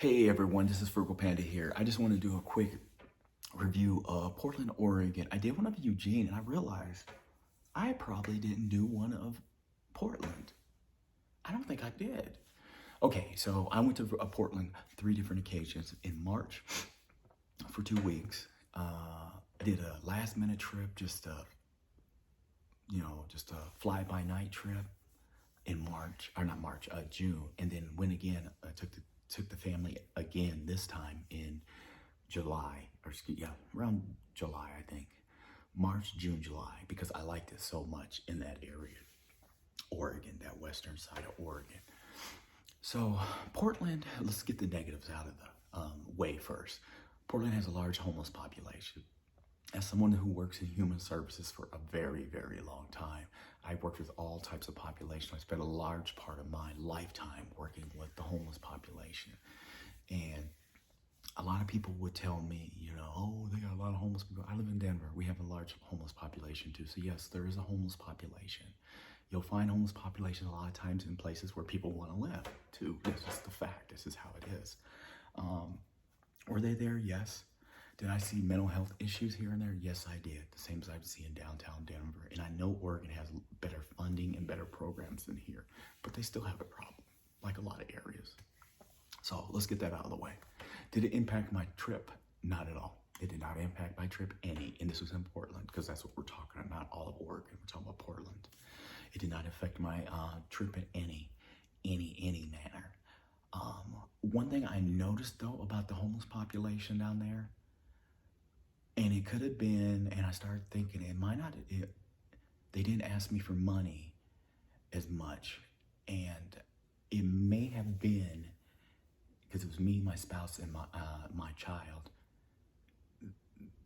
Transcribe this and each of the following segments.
Hey everyone, this is Frugal Panda here. I just want to do a quick review of Portland, Oregon. I did one of Eugene and I realized I probably didn't do one of Portland. I don't think I did. Okay, so I went to Portland 3 different occasions in March for 2 weeks. I did a last minute trip, just a fly by night trip in March, or not March, June, and then went again. I took the family again this time in July, around July, I think. March, June, July, because I liked it so much in that area, Oregon, that western side of Oregon. So, Portland, let's get the negatives out of the way first. Portland has a large homeless population. As someone who works in human services for a very, very long time, I worked with all types of population. I spent a large part of my lifetime working with the homeless population. And a lot of people would tell me, oh, they got a lot of homeless people. I live in Denver. We have a large homeless population too. So yes, there is a homeless population. You'll find homeless population a lot of times in places where people want to live too. It's just the fact. This is how it is. Were they there? Yes. Did I see mental health issues here and there? Yes, I did. The same as I see in downtown Denver. And I know Oregon has better funding and better programs than here, but they still have a problem, like a lot of areas. So let's get that out of the way. Did it impact my trip? Not at all. It did not impact my trip any, and this was in Portland, because that's what we're talking about, not all of Oregon. We're talking about Portland. It did not affect my trip in any manner. One thing I noticed, though, about the homeless population down there, and it could have been, and I started thinking, they didn't ask me for money as much, and it may have been because it was me, my spouse, and my child,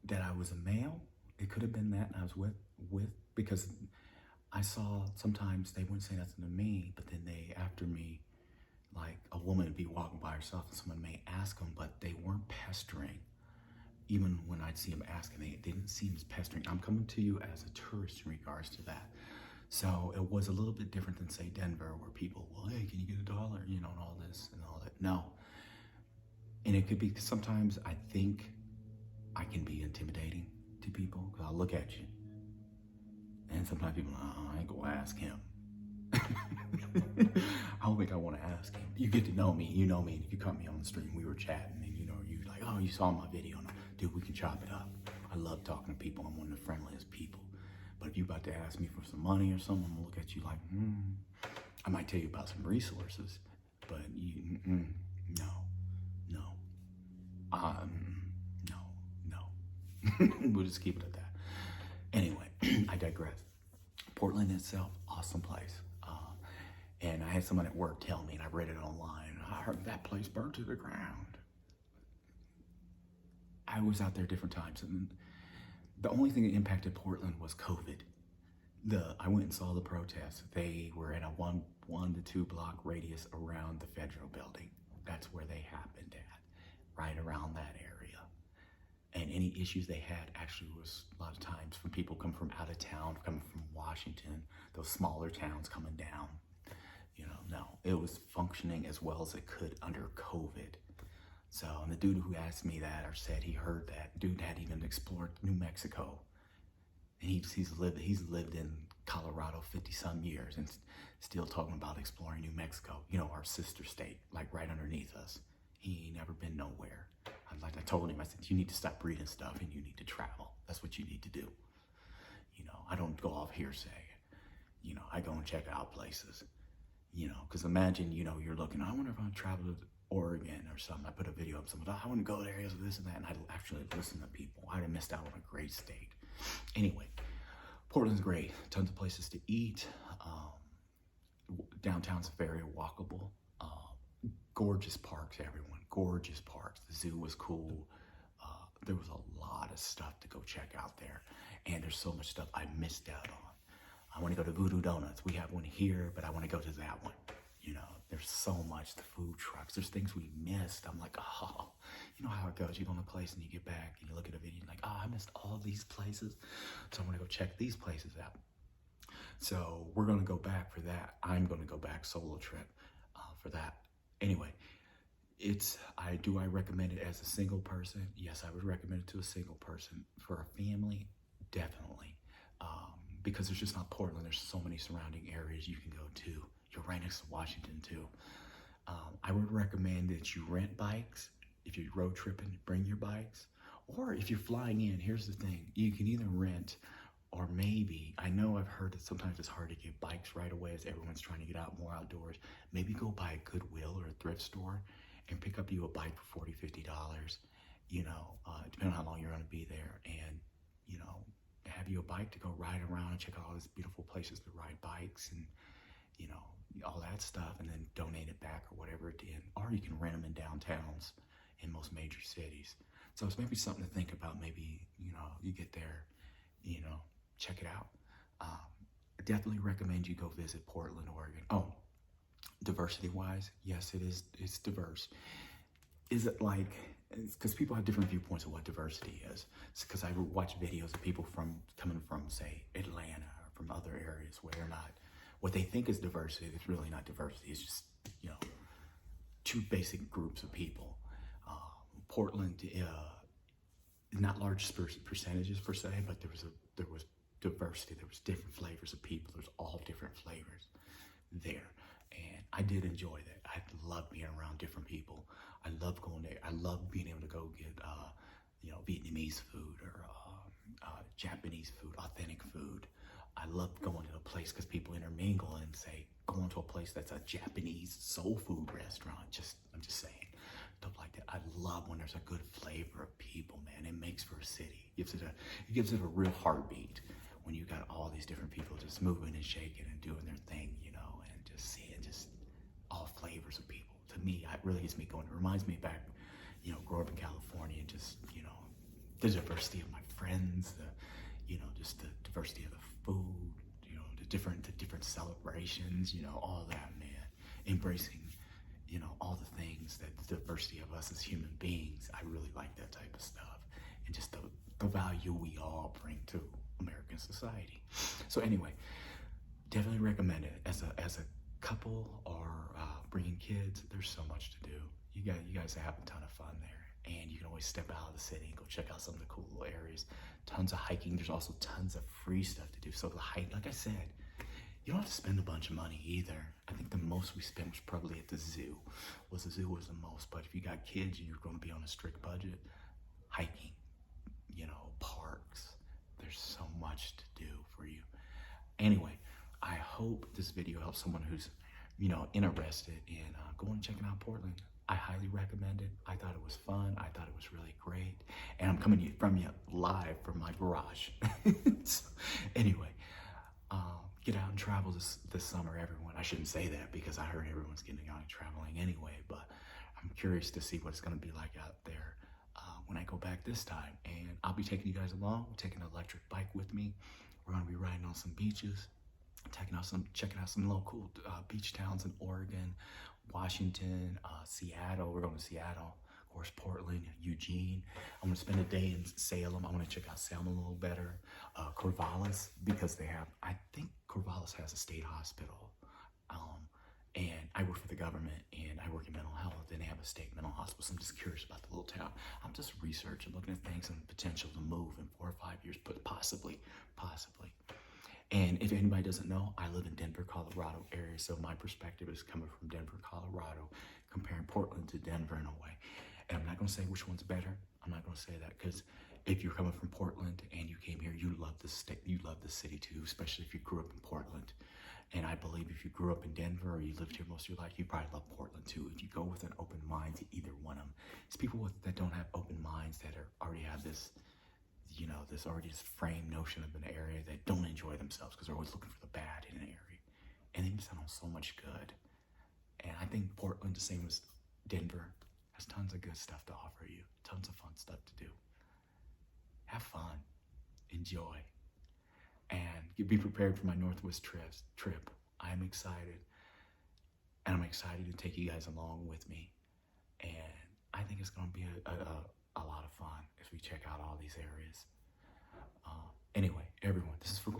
that I was a male. It could have been that, and I was with because I saw sometimes they wouldn't say nothing to me, but then after me, like a woman would be walking by herself and someone may ask them, but they weren't pestering. Even when I'd see them asking, they didn't seem as pestering. I'm coming to you as a tourist in regards to that. So it was a little bit different than, say, Denver, where people, well, hey, can you get $1? And all this and all that. No. And it could be, sometimes I think I can be intimidating to people because I'll look at you. And sometimes people, I ain't gonna ask him. I don't think I want to ask him. You get to know me, you know me. If you caught me on the stream, we were chatting, and you're like, oh, you saw my video. And dude, we can chop it up. I love talking to people. I'm one of the friendliest people. But if you're about to ask me for some money or something, I'm gonna look at you like, I might tell you about some resources, but no. We'll just keep it at that. Anyway, I digress. Portland itself, awesome place. And I had someone at work tell me, and I read it online, I heard that place burned to the ground. I was out there different times, and the only thing that impacted Portland was COVID. I went and saw the protests. They were in a one to 2 block radius around the federal building. That's where they happened at, right around that area. And any issues they had actually was a lot of times from people coming from out of town, coming from Washington, those smaller towns coming down. No, it was functioning as well as it could under COVID. So, and the dude who asked me that or said he heard that, dude had even explored New Mexico. And he's lived in Colorado 50 some years and still talking about exploring New Mexico, our sister state, like right underneath us. He ain't never been nowhere. I told him, I said, you need to stop reading stuff and you need to travel. That's what you need to do. I don't go off hearsay. I go and check out places. Because imagine, you're looking, I wonder if I'll travel to Oregon or something. I put a video up, someone, I want to go there, this and that, and I'd actually listen to people. I'd have missed out on a great state. Anyway, Portland's great. Tons of places to eat. Downtown's very walkable. Gorgeous parks, everyone. Gorgeous parks. The zoo was cool. There was a lot of stuff to go check out there. And there's so much stuff I missed out on. I want to go to Voodoo Donuts. We have one here, but I want to go to that one. There's so much, the food trucks, there's things we missed. I'm like, oh, you know how it goes. You go to a place and you get back and you look at a video and like, oh, I missed all these places. So I'm going to go check these places out. So we're going to go back for that. I'm going to go back solo trip for that. Anyway, I recommend it as a single person? Yes, I would recommend it to a single person. For a family, definitely. Because there's just not Portland. There's so many surrounding areas you can go to. You're right next to Washington too. I would recommend that you rent bikes. If you're road tripping, bring your bikes. Or if you're flying in, here's the thing. You can either rent or maybe, I know I've heard that sometimes it's hard to get bikes right away as everyone's trying to get out more outdoors. Maybe go by a Goodwill or a thrift store and pick up you a bike for $40, $50, depending on how long you're gonna be there. And, have you a bike to go ride around and check out all these beautiful places to ride bikes and, all that stuff, and then donate it back or whatever it did. Or you can rent them in downtowns in most major cities. So it's maybe something to think about. Maybe, you get there, check it out. I definitely recommend you go visit Portland, Oregon. Oh, diversity-wise, yes, it's diverse. Is it like, because people have different viewpoints of what diversity is. It's because I watch videos of people coming from, say, Atlanta or from other areas where they're not, what they think is diversity, it's really not diversity. It's just, two basic groups of people. Portland, not large percentages per se, but there was diversity. There was different flavors of people. There's all different flavors there. And I did enjoy that. I love being around different people. I love going there. I love being able to go get, Vietnamese food or Japanese food, authentic food. I love going to a place because people intermingle and say, going to a place that's a Japanese soul food restaurant. I'm just saying, stuff like that. I love when there's a good flavor of people, man. It makes for a city. It gives it a real heartbeat when you got all these different people just moving and shaking and doing their thing, and just seeing just all flavors of people. To me, it really gets me going. It reminds me back, growing up in California, and just, the diversity of my friends, just the diversity of the food, the different celebrations, all that, man. Embracing, all the things that the diversity of us as human beings. I really like that type of stuff, and just the value we all bring to American society. So anyway, definitely recommend it as a couple or bringing kids. There's so much to do. You guys have a ton of fun there, and you can always step out of the city and go check out some of the cool little areas. Tons of hiking. There's also tons of free stuff to do. So the hike, like I said, you don't have to spend a bunch of money either. I think the most we spent was probably at the zoo. The zoo was the most, but if you got kids and you're going to be on a strict budget, hiking, parks, there's so much to do for you. Anyway, I hope this video helps someone who's, interested in going and checking out Portland. I highly recommend it. I thought it was fun. I thought it was really great. And I'm coming from you live from my garage. So, anyway, get out and travel this summer, everyone. I shouldn't say that because I heard everyone's getting out and traveling anyway, but I'm curious to see what it's going to be like out there when I go back this time. And I'll be taking you guys along, taking an electric bike with me. We're going to be riding on some beaches, checking out some local beach towns in Oregon, Washington, Seattle. We're going to Seattle, of course, Portland, Eugene. I'm going to spend a day in Salem. I want to check out Salem a little better. Corvallis, because I think Corvallis has a state hospital. And I work for the government, and I work in mental health, and they have a state mental hospital. So I'm just curious about the little town. I'm just researching, looking at things and potential to move in 4 or 5 years, but possibly. And if anybody doesn't know, I live in Denver, Colorado area. So my perspective is coming from Denver, Colorado, comparing Portland to Denver in a way. And I'm not going to say which one's better. I'm not going to say that, because if you're coming from Portland and you came here, you love the state, you love the city too, especially if you grew up in Portland. And I believe if you grew up in Denver or you lived here most of your life, you probably love Portland too. If you go with an open mind to either one of them. It's people that don't have open minds that already have this, this framed notion of an area that don't enjoy themselves because they're always looking for the bad in an area. And they miss out on so much good. And I think Portland, the same as Denver, has tons of good stuff to offer you. Tons of fun stuff to do. Have fun. Enjoy. And be prepared for my Northwest trip. I'm excited. And I'm excited to take you guys along with me. And I think it's going to be a lot of fun as we check out all these areas. Anyway, everyone, this is for